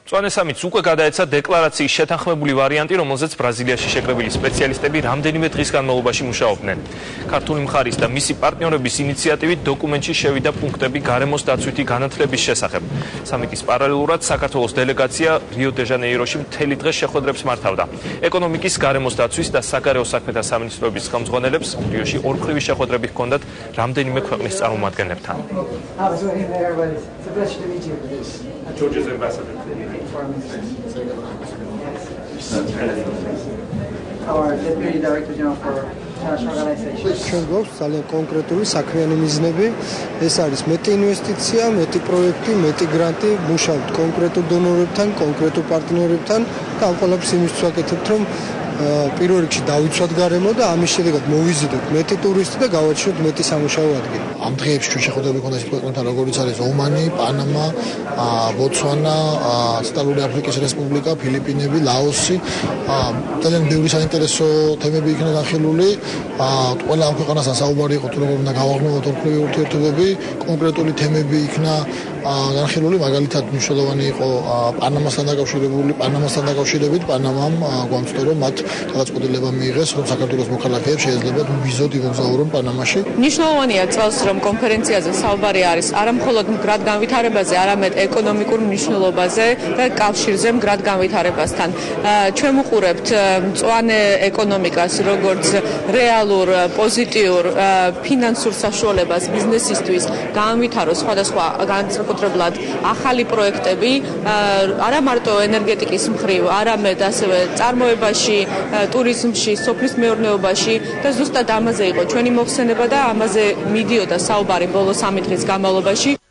მწვანე სამიც უკვე გადაეცა დეკლარაციის შეთანხმებული ვარიანტი, რომელზეც ბრაზილიაში შეკრებილი სპეციალისტები რამდენიმე დღის განმავლობაში მუშაობდნენ. ქართული მხარის და მისი პარტნიორების ინიციატივით დოკუმენტში შევიდა პუნქტები გარემოს დაცვითი განათლების შესახებ. სამიტის პარალელურად საქართველოს დელეგაცია რიო-დე-ჟანეიროში მთელი დღე შეხვედრებს მართავდა. ეკონომიკის, გარემოს დაცვის და საგარეო საქმეთა სამინისტროების ხელმძღვანელებს რიოში ორმხრივი შეხვედრები ჰქონდათ რამდენიმე ქვეყნის წარმომადგენლებთან. Georgia's ambassador. Our Deputy Director General for International Organizations. ჩვენ გვაქვს ძალიან კონკრეტული საქმიანი მიზნები. ეს არის მეტი ინვესტიცია, მეტი პროექტი, მეტი გრანტი, მუშაობთ კონკრეტულ დონორებთან, კონკრეტულ პარტნიორებთან და ამ ყველაფერს იმისთვის ვაკეთებთ, რომ პირველ რიგში დავიცვათ გარემო და ამის შედეგად მოვიზიდოთ მეტი ტურისტი და გავაჩინოთ მეტი სამუშაო ადგილი. ამ დღეებში ჩვენ შეხვედრები ქონდა ის ქვეყნებთან, როგორიც არის ომანი, პანამა, ბოტსვანა, ცენტრალური აფრიკის რესპუბლიკა, ფილიპინები, ლაოსი. ძალიან ბევრი საინტერესო თემები იქნა განხილული. ყველა ამ ქვეყანასთან საუბარი იყო თუ როგორ უნდა გავაღწევოთ ორმხრივი ურთიერთობები, კონკრეტული თემები იქნა განხილული, მაგალითად მნიშვნელოვანი იყო პანამასთან დაკავშირებით, პანამამ გვამცნო, რომ მათ გადაწყვეტილება მიიღეს, რომ საქართველოს მოქალაქეებს შეიძლება ვიზოდ იმოგზაურონ პანამაში. მნიშვნელოვანია წელს, რომ კონფერენციაზე საუბარი არის არა მხოლოდ მდგრად განვითარებაზე, არამედ ეკონომიკურ მნიშვნელობაზე და კავშირზე მდგრად განვითარებასთან. ჩვენ ვუყურებთ მწვანე ეკონომიკას, როგორც რეალურ, პოზიტიურ ფინანსურ საშუალებას ბიზნესისთვის განვითაროს სხვადასხვა განსაკუთრებლად ახალი პროექტები, არა მარტო ენერგეტიკის მხრივ, არამედ ასევე წარმოებაში, ტურიზმში, სოფლის მეურნეობაში და ზუსტად ამაზე იყო ჩვენი მოხსენება და ამაზე მიდიოდა საუბარი ბოლო 3 დღის განმავლობაში.